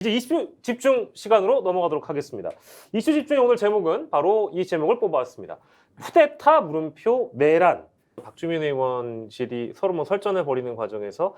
이제 이슈 집중 시간으로 넘어가도록 하겠습니다. 이슈 집중의 오늘 제목은 바로 이 제목을 뽑아왔습니다. 쿠데타 물음표 내란. 박주민 의원실이 서로 뭐 설전을 벌이는 과정에서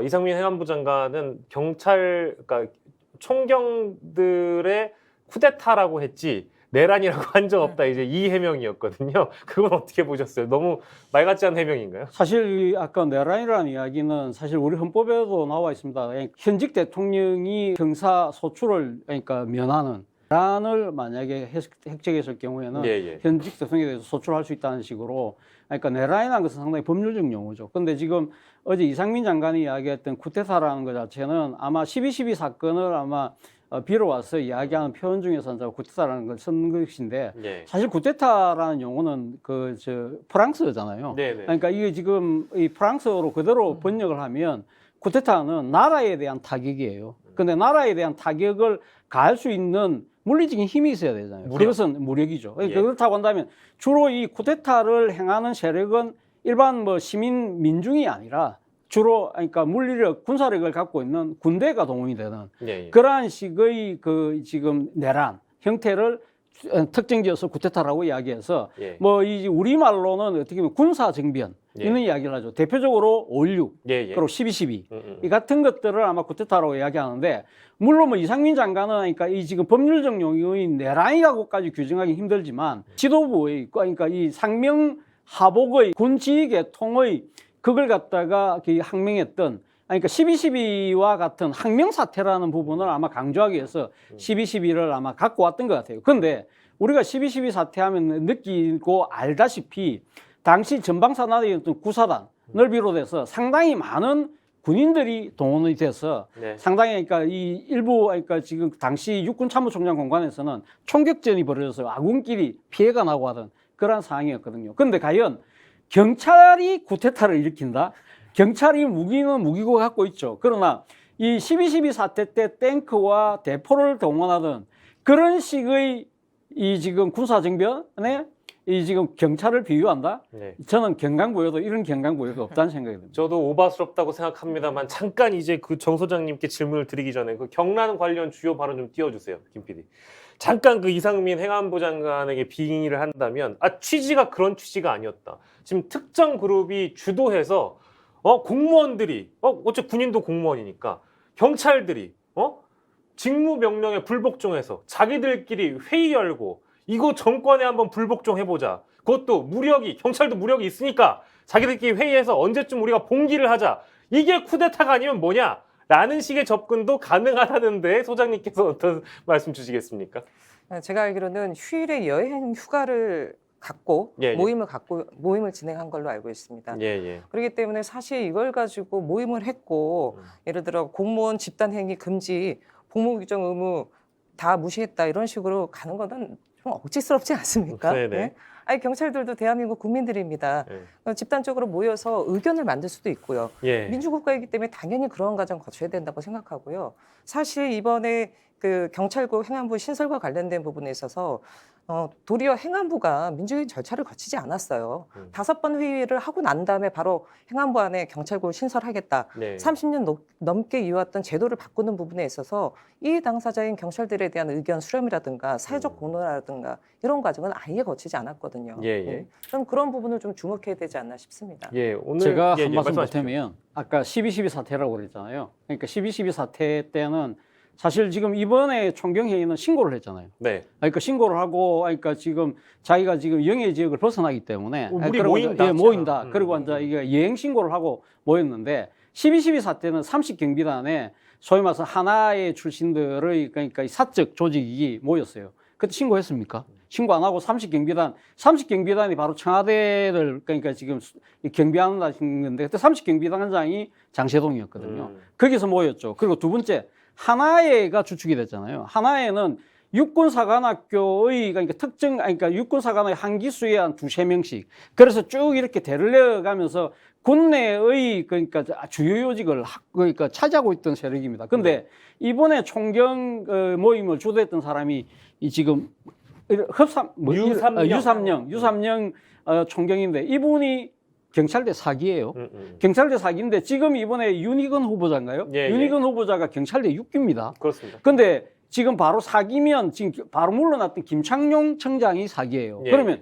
이상민 행안부 장관은 경찰, 그러니까 총경들의 쿠데타라고 했지 내란이라고 한 적 없다. 이제 이 해명이었거든요. 그건 어떻게 보셨어요? 너무 말 같지 않은 해명인가요? 사실 아까 내란이라는 이야기는 사실 우리 헌법에도 나와 있습니다. 현직 대통령이 형사 소출을 그러니까 면하는 내란을 만약에 획책했을 경우에는 현직 대통령에 대해서 소출할 수 있다는 식으로 그러니까 내란이라는 것은 상당히 법률적 용어죠. 근데 지금 어제 이상민 장관이 이야기했던 쿠데타라는 것 자체는 아마 12.12 사건을 아마 빌어와서 이야기하는 표현 중에서 이제 쿠데타라는 걸 쓴 것인데 사실 쿠데타라는 용어는 프랑스어잖아요. 그러니까 이게 지금 이 프랑스어로 그대로 번역을 하면 쿠데타는 나라에 대한 타격이에요. 근데 나라에 대한 타격을 가할 수 있는 물리적인 힘이 있어야 되잖아요. 그것은 무력이죠. 그렇다고 한다면 주로 이 쿠데타를 행하는 세력은 일반 뭐 시민 민중이 아니라 주로 그러니까 물리력, 군사력을 갖고 있는 군대가 동원이 되는 그러한 식의 그 지금 내란 형태를 특정지어서 쿠데타라고 이야기해서 뭐 이 우리말로는 어떻게 보면 군사정변 이런 이야기를 하죠. 대표적으로 5.16 그리고 12.12 이 같은 것들을 아마 쿠데타라고 이야기하는데 물론 뭐 이상민 장관은 그러니까 이 지금 법률적 용어인 내란이라고까지 규정하기 힘들지만 지도부의 그러니까 이 상명하복의 군지개통의 그걸 갖다가 항명했던 그러니까 12.12와 같은 항명사태라는 부분을 아마 강조하기 위해서 12.12를 아마 갖고 왔던 것 같아요. 그런데 우리가 12.12 사태하면 느끼고 알다시피 당시 전방사단이었던 구사단을 비롯해서 상당히 많은 군인들이 동원이 돼서 상당히 그러니까 이 일부 그러니까 지금 당시 육군참모총장 공간에서는 총격전이 벌어져서 아군끼리 피해가 나고 하던 그런 상황이었거든요. 그런데 과연 경찰이 쿠데타를 일으킨다? 경찰이 무기는 무기고 갖고 있죠. 그러나 이 12.12 사태 때 탱크와 대포를 동원하던 그런 식의 이 지금 군사정변에 이 지금 경찰을 비유한다? 저는 경강부여도 이런 경강부여도 없다는 생각이 듭니다. 저도 오바스럽다고 생각합니다만 잠깐 이제 그 정 소장님께 질문을 드리기 전에 그 경란 관련 주요 발언 좀 띄워주세요, 김 PD. 잠깐 그 이상민 행안부 장관에게 빙의를 한다면 취지가 그런 취지가 아니었다. 지금 특정 그룹이 주도해서 공무원들이 어째 군인도 공무원이니까 경찰들이 직무 명령에 불복종해서 자기들끼리 회의 열고 이거 정권에 한번 불복종 해보자. 그것도 무력이 경찰도 무력이 있으니까 자기들끼리 회의해서 언제쯤 우리가 봉기를 하자. 이게 쿠데타가 아니면 뭐냐? 라는 식의 접근도 가능하다는데 소장님께서 어떤 말씀 주시겠습니까? 제가 알기로는 휴일에 여행 휴가를 갖고 모임을 진행한 걸로 알고 있습니다. 그렇기 때문에 사실 이걸 가지고 모임을 했고 예를 들어 공무원 집단 행위 금지, 복무 규정 의무 다 무시했다 이런 식으로 가는 거는 좀 억지스럽지 않습니까? 아니 경찰들도 대한민국 국민들입니다. 집단적으로 모여서 의견을 만들 수도 있고요. 민주국가이기 때문에 당연히 그런 과정 거쳐야 된다고 생각하고요. 사실 이번에 그 경찰국 행안부 신설과 관련된 부분에 있어서 도리어 행안부가 민주적인 절차를 거치지 않았어요. 5번 회의를 하고 난 다음에 바로 행안부 안에 경찰국을 신설하겠다. 30년 넘게 이어왔던 제도를 바꾸는 부분에 있어서 이 당사자인 경찰들에 대한 의견 수렴이라든가 사회적 공론화라든가 이런 과정은 아예 거치지 않았거든요. 저는 그런 부분을 좀 주목해야 되지 않나 싶습니다. 오늘 제가 한 말씀 보태면 아까 12.12 사태라고 그랬잖아요. 그러니까 12.12 사태 때는 사실 지금 이번에 총경회의는 신고를 했잖아요. 그러니까 신고를 하고, 그러니까 지금 자기가 지금 영해 지역을 벗어나기 때문에 우리 모인다. 모인다. 그리고 이제 이게 여행 신고를 하고 모였는데 12.12 사태는 30경비단에 소위 말해서 하나의 출신들의 그러니까 이 사적 조직이 모였어요. 그때 신고했습니까? 신고 안 하고 30경비단이 바로 청와대를 그러니까 지금 경비하는 건데 그때 30경비단장이 장세동이었거든요. 거기서 모였죠. 그리고 두 번째 하나회가 주축이 됐잖아요. 하나회는 육군사관학교의 그러니까 그러니까 육군사관의 한 기수에 한 2~3명씩 그래서 쭉 이렇게 대를 내려가면서 군내의 그러니까 주요 요직을 그러니까 차지하고 있던 세력입니다. 근데 이번에 총경 모임을 주도했던 사람이 이 지금 유삼영 총경인데 이분이 경찰대 사기예요. 경찰대 사기인데 지금 이번에 윤희근 후보자인가요? 예, 윤희근 후보자가 경찰대 6기입니다. 그렇습니다. 근데 지금 바로 사기면 지금 바로 물러났던 김창룡 청장이 사기예요. 예. 그러면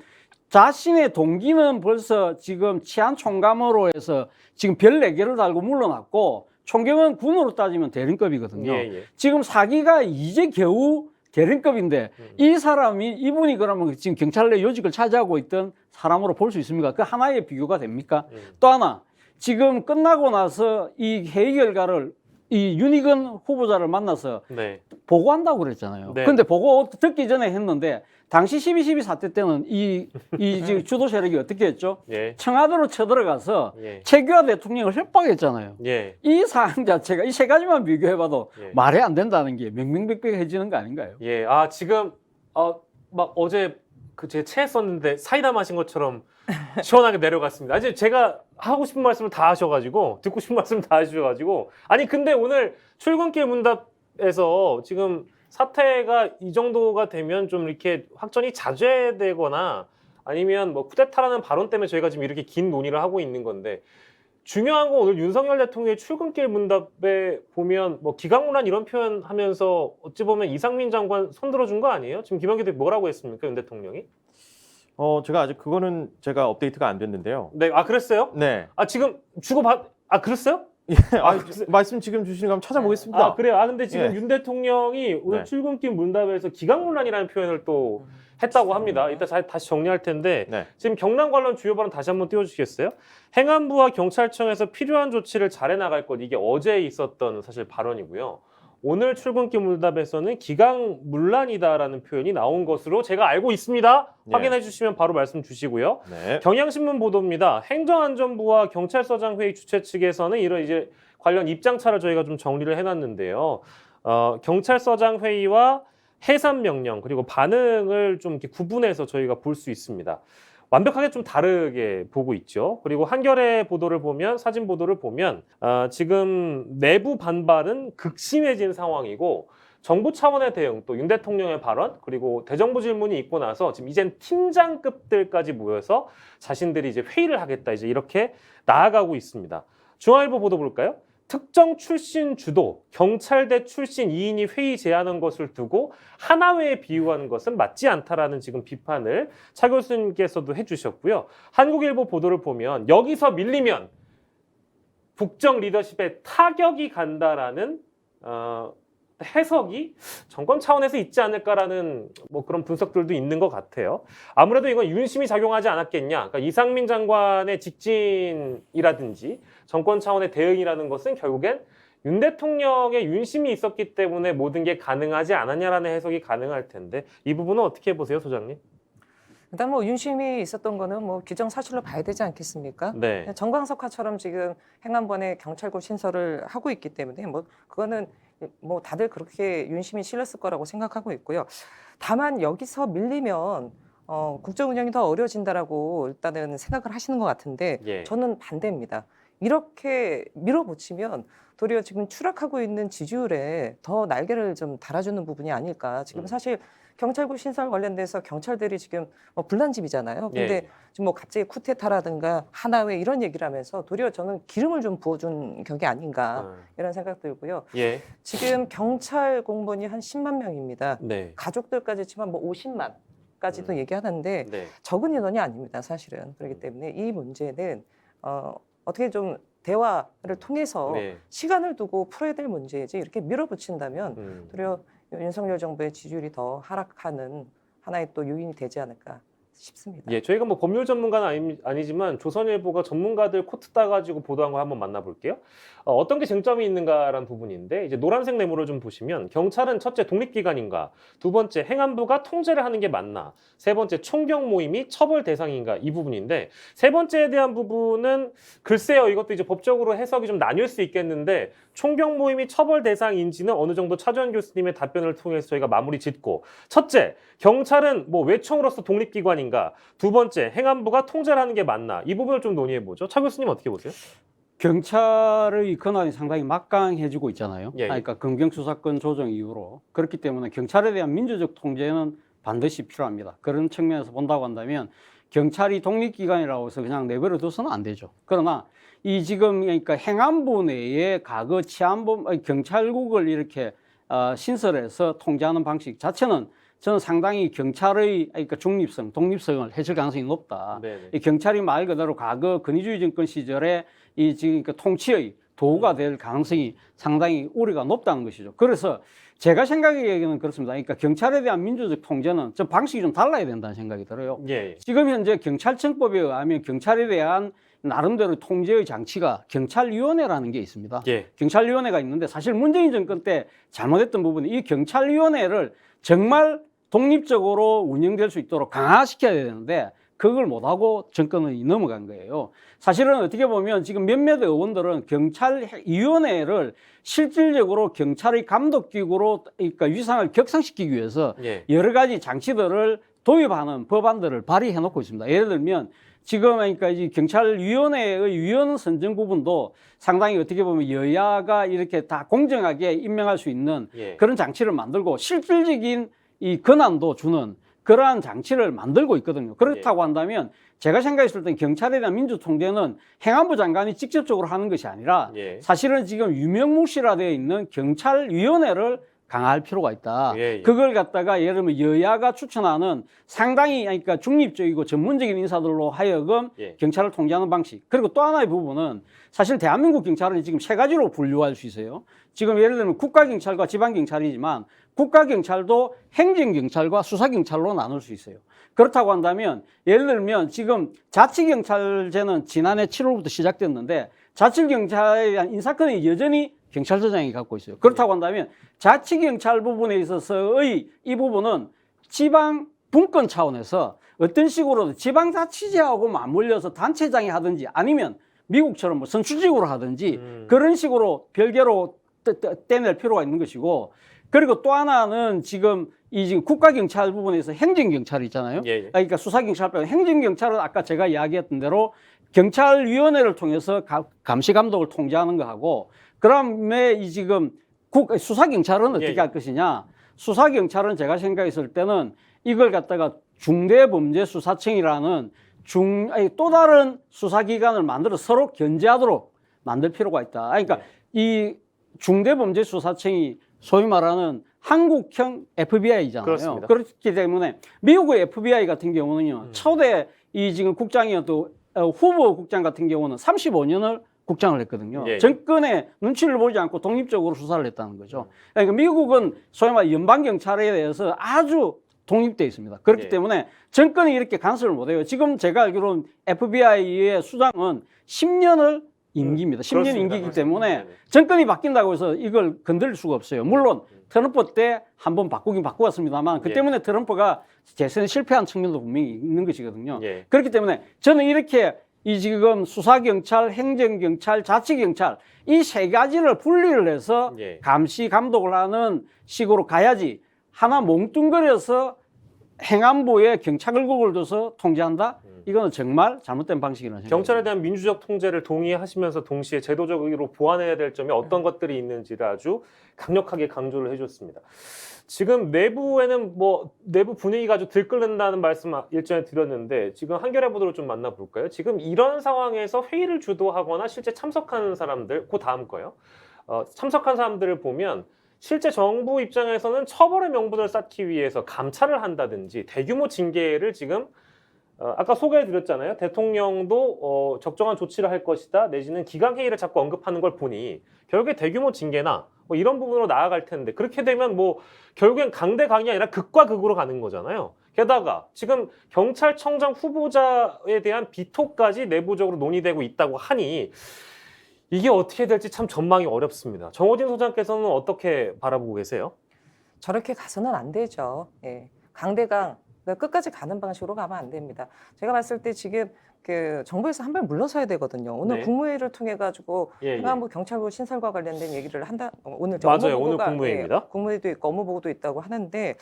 자신의 동기는 벌써 지금 치안 총감으로 해서 지금 별 4개를 달고 물러났고 총경은 군으로 따지면 대령급이거든요. 예. 지금 사기가 이제 겨우 대령급인데 이 사람이 이분이 그러면 지금 경찰 내 요직을 차지하고 있던 사람으로 볼 수 있습니까? 그 하나의 비교가 됩니까? 또 하나 지금 끝나고 나서 이 회의 결과를 이 윤희근 후보자를 만나서 네. 보고한다고 그랬잖아요. 네. 근데 보고 듣기 전에 했는데 당시 12.12 사태 때는 이 지금 주도 세력이 어떻게 했죠? 예. 청와대로 쳐들어가서 예. 최규하 대통령을 협박했잖아요. 예. 이 사안 자체가 이 세 가지만 비교해봐도 예. 말이 안 된다는 게 명명백백해지는 거 아닌가요? 예. 지금 막 어제 그 제 체했었는데 사이다 마신 것처럼 시원하게 내려갔습니다. 이제 제가 하고 싶은 말씀을 다 하셔가지고 듣고 싶은 말씀 다 하셔가지고 아니 근데 오늘 출근길 문답에서 지금 사태가 이 정도가 되면 좀 이렇게 확전이 자제되거나 아니면 뭐 쿠데타라는 발언 때문에 저희가 지금 이렇게 긴 논의를 하고 있는 건데 중요한 건 오늘 윤석열 대통령의 출근길 문답에 보면 뭐 기강문란 이런 표현 하면서 어찌 보면 이상민 장관 손들어준 거 아니에요? 지금 김한길 대표 뭐라고 했습니까? 윤 대통령이? 제가 아직 그거는 제가 업데이트가 안 됐는데요. 네, 그랬어요? 네. 지금 그랬어요? 예, 말씀 지금 주시는 거 한번 찾아보겠습니다. 그래요? 근데 지금 예. 윤 대통령이 오늘 네. 출근길 문답에서 기강문란이라는 표현을 또 했다고 합니다. 이따 다시 정리할 텐데 네. 지금 경남 관련 주요 발언 다시 한번 띄워주시겠어요? 행안부와 경찰청에서 필요한 조치를 잘해 나갈 것 이게 어제 있었던 사실 발언이고요. 오늘 출근길 문답에서는 기강문란이다라는 표현이 나온 것으로 제가 알고 있습니다. 네. 확인해 주시면 바로 말씀 주시고요. 네. 경향신문 보도입니다. 행정안전부와 경찰서장 회의 주최 측에서는 이런 이제 관련 입장차를 저희가 좀 정리를 해놨는데요. 경찰서장 회의와 해산 명령 그리고 반응을 좀 이렇게 구분해서 저희가 볼 수 있습니다. 완벽하게 좀 다르게 보고 있죠. 그리고 한겨레 보도를 보면 사진 보도를 보면 지금 내부 반발은 극심해진 상황이고 정부 차원의 대응 또 윤 대통령의 발언 그리고 대정부 질문이 있고 나서 지금 이젠 팀장급들까지 모여서 자신들이 이제 회의를 하겠다 이제 이렇게 나아가고 있습니다. 중앙일보 보도 볼까요? 특정 출신 주도, 경찰대 출신 2인이 회의 제안한 것을 두고 하나회에 비유하는 것은 맞지 않다라는 지금 비판을 차 교수님께서도 해주셨고요. 한국일보 보도를 보면 여기서 밀리면 국정 리더십에 타격이 간다라는 해석이 정권 차원에서 있지 않을까라는 뭐 그런 분석들도 있는 것 같아요. 아무래도 이건 윤심이 작용하지 않았겠냐. 그러니까 이상민 장관의 직진이라든지 정권 차원의 대응이라는 것은 결국엔 윤 대통령의 윤심이 있었기 때문에 모든 게 가능하지 않았냐라는 해석이 가능할 텐데 이 부분은 어떻게 보세요, 소장님? 일단 뭐 윤심이 있었던 거는 뭐 규정사실로 봐야 되지 않겠습니까? 네. 정광석화처럼 지금 행안부에 경찰국 신설을 하고 있기 때문에 뭐 그거는 뭐 다들 그렇게 윤심이 실렸을 거라고 생각하고 있고요. 다만 여기서 밀리면 국정 운영이 더 어려워진다라고 일단은 생각을 하시는 것 같은데 예. 저는 반대입니다. 이렇게 밀어붙이면 도리어 지금 추락하고 있는 지지율에 더 날개를 좀 달아주는 부분이 아닐까. 지금 사실 경찰국 신설 관련돼서 경찰들이 지금 불난집이잖아요. 근데 예. 지금 뭐 갑자기 쿠데타라든가 하나회 이런 얘기를 하면서 도리어 저는 기름을 좀 부어준 격이 아닌가 이런 생각 들고요. 예. 지금 경찰 공무원이 한 10만 명입니다. 네. 가족들까지 치면 뭐 50만까지도 얘기하는데 네. 적은 인원이 아닙니다, 사실은. 그렇기 때문에 이 문제는 어떻게 좀 대화를 통해서 네. 시간을 두고 풀어야 될 문제이지 이렇게 밀어붙인다면 도리어 윤석열 정부의 지지율이 더 하락하는 하나의 또 요인이 되지 않을까 싶습니다. 예, 저희가 뭐 법률 전문가는 아니지만 조선일보가 전문가들 코트 따가지고 보도한 거 한번 만나볼게요. 어떤 게 쟁점이 있는가라는 부분인데 이제 노란색 네모를 좀 보시면 경찰은 첫째 독립기관인가, 두 번째 행안부가 통제를 하는 게 맞나, 세 번째 총경 모임이 처벌 대상인가 이 부분인데 세 번째에 대한 부분은 글쎄요 이것도 이제 법적으로 해석이 좀 나뉠 수 있겠는데 총경 모임이 처벌 대상인지는 어느 정도 차주환 교수님의 답변을 통해서 저희가 마무리 짓고 첫째 경찰은 뭐 외청으로서 독립기관인가, 두 번째 행안부가 통제를 하는 게 맞나 이 부분을 좀 논의해 보죠. 차 교수님 어떻게 보세요? 경찰의 권한이 상당히 막강해지고 있잖아요. 예. 그러니까 검경수사권 조정 이후로. 그렇기 때문에 경찰에 대한 민주적 통제는 반드시 필요합니다. 그런 측면에서 본다고 한다면 경찰이 독립기관이라고 해서 그냥 내버려 둬서는 안 되죠. 그러나 이 지금 그러니까 행안부 내에 과거 경찰국을 이렇게 신설해서 통제하는 방식 자체는 저는 상당히 경찰의 그러니까 중립성, 독립성을 해칠 가능성이 높다. 이 경찰이 말 그대로 과거 권위주의 정권 시절에 이 지금 그러니까 통치의 도구가 될 가능성이 상당히 우려가 높다는 것이죠. 그래서 제가 생각하기에는 그렇습니다. 그러니까 경찰에 대한 민주적 통제는 좀 방식이 좀 달라야 된다는 생각이 들어요. 지금 현재 경찰청법에 의하면 경찰에 대한 나름대로 통제의 장치가 경찰위원회라는 게 있습니다. 경찰위원회가 있는데 사실 문재인 정권 때 잘못했던 부분이 이 경찰위원회를 정말 독립적으로 운영될 수 있도록 강화시켜야 되는데 그걸 못하고 정권이 넘어간 거예요. 사실은 어떻게 보면 지금 몇몇 의원들은 경찰위원회를 실질적으로 경찰의 감독기구로 그러니까 위상을 격상시키기 위해서 여러 가지 장치들을 도입하는 법안들을 발의해 놓고 있습니다. 예를 들면 지금 그러니까 이 경찰위원회의 위원 선정 부분도 상당히 어떻게 보면 여야가 이렇게 다 공정하게 임명할 수 있는 그런 장치를 만들고 실질적인 이 권한도 주는 그러한 장치를 만들고 있거든요. 그렇다고 한다면 제가 생각했을 땐 경찰에 대한 민주통제는 행안부 장관이 직접적으로 하는 것이 아니라 사실은 지금 유명무실화되어 있는 경찰위원회를 강화할 필요가 있다. 그걸 갖다가 예를 들면 여야가 추천하는 상당히 그러니까 중립적이고 전문적인 인사들로 하여금 경찰을 통제하는 방식. 그리고 또 하나의 부분은 사실 대한민국 경찰은 지금 세 가지로 분류할 수 있어요. 지금 예를 들면 국가경찰과 지방경찰이지만 국가경찰도 행정경찰과 수사경찰로 나눌 수 있어요. 그렇다고 한다면 예를 들면 지금 자치경찰제는 지난해 7월부터 시작됐는데 자치경찰에 대한 인사권이 여전히 경찰서장이 갖고 있어요. 그렇다고 한다면 자치경찰 부분에 있어서의 이 부분은 지방 분권 차원에서 어떤 식으로든 지방자치제하고 맞물려서 단체장이 하든지 아니면 미국처럼 뭐 선출직으로 하든지 그런 식으로 별개로 떼낼 필요가 있는 것이고 그리고 또 하나는 지금 국가경찰 부분에서 행정경찰이 있잖아요. 그러니까 수사경찰 빼고 행정경찰은 아까 제가 이야기했던 대로 경찰위원회를 통해서 감시감독을 통제하는 거하고 그다음에 이 지금 수사경찰은 어떻게 할 것이냐. 수사경찰은 제가 생각했을 때는 이걸 갖다가 중대범죄수사청이라는 또 다른 수사기관을 만들어 서로 견제하도록 만들 필요가 있다. 그러니까 이 중대범죄수사청이 소위 말하는 한국형 FBI잖아요. 그렇습니다. 그렇기 때문에 미국의 FBI 같은 경우는요. 초대 이 지금 국장이었던 후보 국장 같은 경우는 35년을 국장을 했거든요. 정권의 눈치를 보지 않고 독립적으로 수사를 했다는 거죠. 그러니까 미국은 소위 말해 연방경찰에 대해서 아주 독립되어 있습니다. 그렇기 때문에 정권이 이렇게 간섭을 못해요. 지금 제가 알기로는 FBI의 수장은 10년을 임기입니다. 10년 임기이기 때문에 정권이 바뀐다고 해서 이걸 건드릴 수가 없어요. 물론 트럼프 때 한번 바꾸긴 바꾸었습니다만 그 때문에 트럼프가 재선에 실패한 측면도 분명히 있는 것이거든요. 그렇기 때문에 저는 이렇게 이 지금 수사경찰, 행정경찰, 자치경찰 이 세 가지를 분리를 해서 감시, 감독을 하는 식으로 가야지 하나 몽뚱그려서 행안부에 경찰국을 둬서 통제한다? 이거는 정말 잘못된 방식이라는 생각입니다. 경찰에 대한 민주적 통제를 동의하시면서 동시에 제도적으로 보완해야 될 점이 어떤 것들이 있는지를 아주 강력하게 강조를 해줬습니다. 지금 내부에는 뭐 내부 분위기가 아주 들끓는다는 말씀 일전에 드렸는데 지금 한겨레 보도를 좀 만나볼까요? 지금 이런 상황에서 회의를 주도하거나 실제 참석하는 사람들, 그 다음 거요. 참석한 사람들을 보면 실제 정부 입장에서는 처벌의 명분을 쌓기 위해서 감찰을 한다든지 대규모 징계를 지금 아까 소개해드렸잖아요. 대통령도 적정한 조치를 할 것이다 내지는 기강회의를 자꾸 언급하는 걸 보니 결국에 대규모 징계나 뭐 이런 부분으로 나아갈 텐데 그렇게 되면 뭐 결국엔 강대강이 아니라 극과 극으로 가는 거잖아요. 게다가 지금 경찰청장 후보자에 대한 비토까지 내부적으로 논의되고 있다고 하니 이게 어떻게 될지 참 전망이 어렵습니다. 정호진 소장께서는 어떻게 바라보고 계세요? 저렇게 가서는 안 되죠. 강대강 끝까지 가는 방식으로 가면 안 됩니다. 제가 봤을 때 지금 그 정부에서 한 발 물러서야 되거든요. 오늘 네. 국무회의를 통해 가지고 예, 예. 행안부 경찰부 신설과 관련된 얘기를 한다. 오늘 맞아요. 업무 오늘 보고가, 국무회의입니다. 예, 국무회의도 있고 업무 보고도 있다고 하는데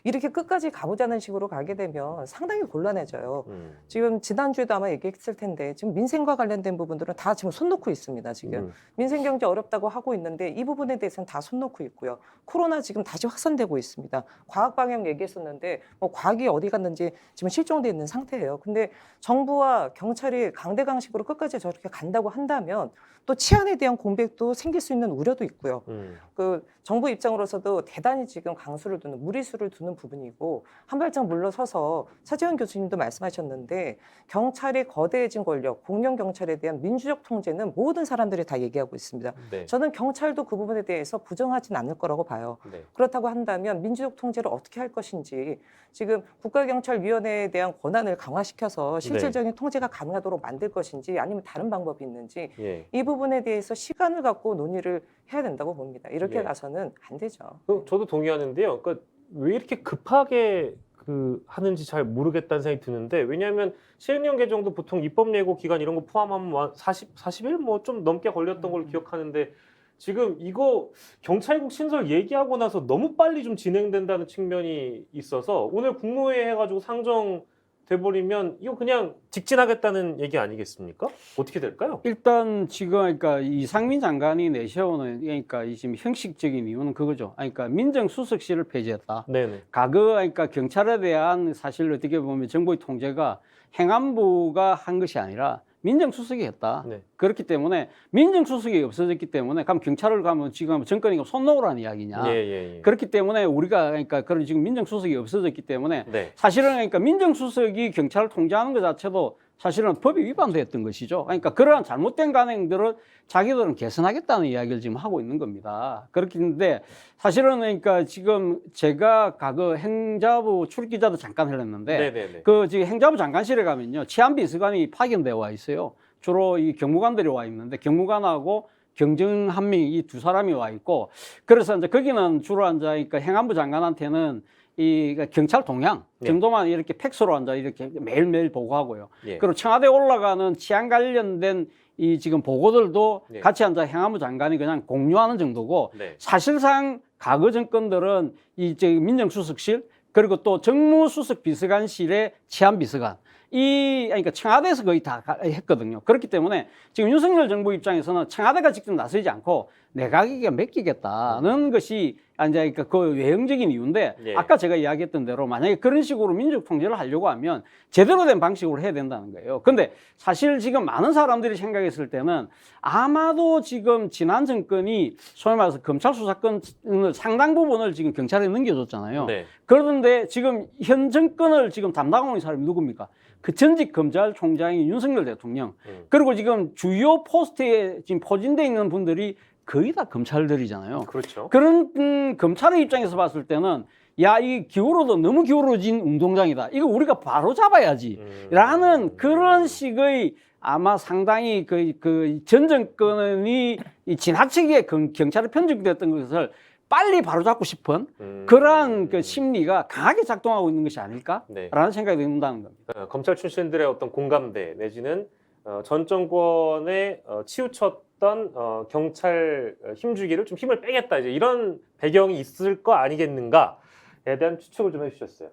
이렇게 끝까지 가보자는 식으로 가게 되면 상당히 곤란해져요. 지금 지난주에도 아마 얘기했을 텐데 지금 민생과 관련된 부분들은 다 지금 손 놓고 있습니다. 지금 민생 경제 어렵다고 하고 있는데 이 부분에 대해서는 다 손 놓고 있고요. 코로나 지금 다시 확산되고 있습니다. 과학 방역 얘기했었는데 뭐 과학이 어디 갔는지 지금 실종돼 있는 상태예요. 근데 정부와 경찰이 강대강식으로 끝까지 저렇게 간다고 한다면 또 치안에 대한 공백도 생길 수 있는 우려도 있고요. 그 정부 입장으로서도 대단히 지금 강수를 두는 무리수를 두는 부분이고 한 발짝 물러서서 차재현 교수님도 말씀하셨는데 경찰의 거대해진 권력, 공영 경찰에 대한 민주적 통제는 모든 사람들이 다 얘기하고 있습니다. 네. 저는 경찰도 그 부분에 대해서 부정하진 않을 거라고 봐요. 네. 그렇다고 한다면 민주적 통제를 어떻게 할 것인지 지금 국가경찰위원회에 대한 권한을 강화시켜서 실질적인 통제가 가능하도록 만들 것인지 아니면 다른 방법이 있는지 예. 이 부분에 대해서 시간을 갖고 논의를 해야 된다고 봅니다. 이렇게 예. 가서는 안 되죠. 저도 동의하는데요. 그러니까 왜 이렇게 급하게 하는지 잘 모르겠다는 생각이 드는데 왜냐하면 시행령 개정도 보통 입법 예고 기간 이런 거 포함하면 40일 뭐 좀 넘게 걸렸던 걸로 기억하는데 지금 이거 경찰국 신설 얘기하고 나서 너무 빨리 좀 진행된다는 측면이 있어서 오늘 국무회의 해가지고 상정돼버리면 이거 그냥 직진하겠다는 얘기 아니겠습니까? 어떻게 될까요? 일단 지금 그러니까 이상민 장관이 내세우는 그러니까 이 지금 형식적인 이유는 그거죠. 그러니까 민정수석실을 폐지했다. 네네. 과거 그러니까 경찰에 대한 사실 어떻게 보면 정부의 통제가 행안부가 한 것이 아니라 민정수석이 했다. 네. 그렇기 때문에 민정수석이 없어졌기 때문에 그럼 경찰을 가면 지금 정권이 손 놓으라는 이야기냐. 예. 그렇기 때문에 우리가 그러니까 그런 지금 민정수석이 없어졌기 때문에 네. 사실은 그러니까 민정수석이 경찰을 통제하는 것 자체도 사실은 법이 위반됐던 것이죠. 그러니까 그러한 잘못된 관행들을 자기들은 개선하겠다는 이야기를 지금 하고 있는 겁니다. 그렇기 때문에 사실은 그러니까 지금 제가 과거 행자부 출입기자도 잠깐 했는데 네네네. 그 지금 행자부 장관실에 가면요 치안비서관이 파견되어 와 있어요. 주로 이 경무관들이 와 있는데 경무관하고 경정 한 명 이 두 사람이 와 있고 그래서 이제 거기는 주로 앉아 그러니까 행안부 장관한테는 이 경찰 동향 정도만 이렇게 팩스로 앉아 이렇게 매일매일 보고하고요. 예. 그리고 청와대 올라가는 치안 관련된 이 지금 보고들도 네. 같이 앉아 행안부 장관이 그냥 공유하는 정도고 네. 사실상 과거 정권들은 이 민정수석실 그리고 또 정무수석 비서관실의 치안비서관 그러니까 청와대에서 거의 다 했거든요. 그렇기 때문에 지금 윤석열 정부 입장에서는 청와대가 직접 나서지 않고 내각에게 맡기겠다는 것이 이제 그 외형적인 이유인데 예. 아까 제가 이야기했던 대로 만약에 그런 식으로 민족 통제를 하려고 하면 제대로 된 방식으로 해야 된다는 거예요. 근데 사실 지금 많은 사람들이 생각했을 때는 아마도 지금 지난 정권이 소위 말해서 검찰 수사권을 상당 부분을 지금 경찰에 넘겨줬잖아요. 네. 그런데 지금 현 정권을 지금 담당하고 있는 사람이 누굽니까? 그 전직 검찰총장인 윤석열 대통령 그리고 지금 주요 포스트에 지금 포진돼 있는 분들이 거의 다 검찰들이잖아요. 그렇죠. 그런 검찰의 입장에서 봤을 때는 야, 이 기울어도 너무 기울어진 운동장이다. 이거 우리가 바로 잡아야지. 라는 그런 식의 아마 상당히 전 정권이 지나치게 경찰에 편중됐던 것을 빨리 바로잡고 싶은 그러한 그 심리가 강하게 작동하고 있는 것이 아닐까라는 네. 생각이 든다는 겁니다. 검찰 출신들의 어떤 공감대 내지는 전 정권에 치우쳤던 경찰 힘주기를 좀 힘을 빼겠다 이제 이런 배경이 있을 거 아니겠는가에 대한 추측을 좀 해주셨어요.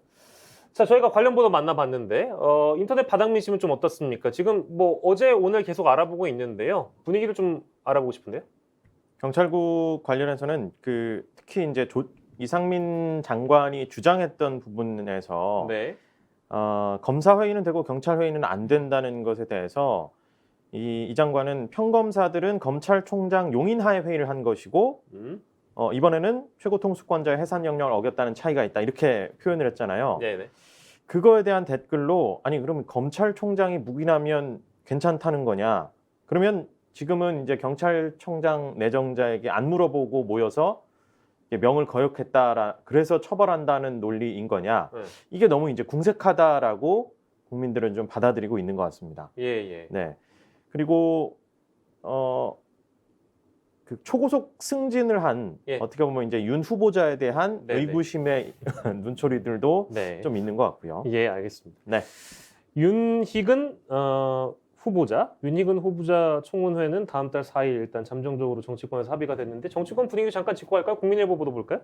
자, 저희가 관련 보도 만나봤는데 인터넷 바닥 민심은 좀 어떻습니까? 지금 뭐 어제 오늘 계속 알아보고 있는데요. 분위기를 좀 알아보고 싶은데요. 경찰국 관련해서는 특히 이제 이상민 장관이 주장했던 부분에서 네. 검사 회의는 되고 경찰 회의는 안 된다는 것에 대해서 이 장관은 평검사들은 검찰총장 용인하에 회의를 한 것이고 이번에는 최고통수권자의 해산 명령을 어겼다는 차이가 있다 이렇게 표현을 했잖아요. 네네. 그거에 대한 댓글로 아니 그러면 검찰총장이 묵인하면 괜찮다는 거냐? 그러면 지금은 이제 경찰청장 내정자에게 안 물어보고 모여서 명을 거역했다라 그래서 처벌한다는 논리인 거냐? 이게 너무 이제 궁색하다라고 국민들은 좀 받아들이고 있는 것 같습니다. 예. 네. 그리고 그 초고속 승진을 한 어떻게 보면 이제 윤 후보자에 대한 네네. 의구심의 눈초리들도 네. 좀 있는 것 같고요. 예, 알겠습니다. 네. 윤희근 후보자 총론회는 다음 달 4일 일단 잠정적으로 정치권에서 합의가 됐는데 정치권 분위기 잠깐 짚고 갈까요? 국민일보 보도 볼까요?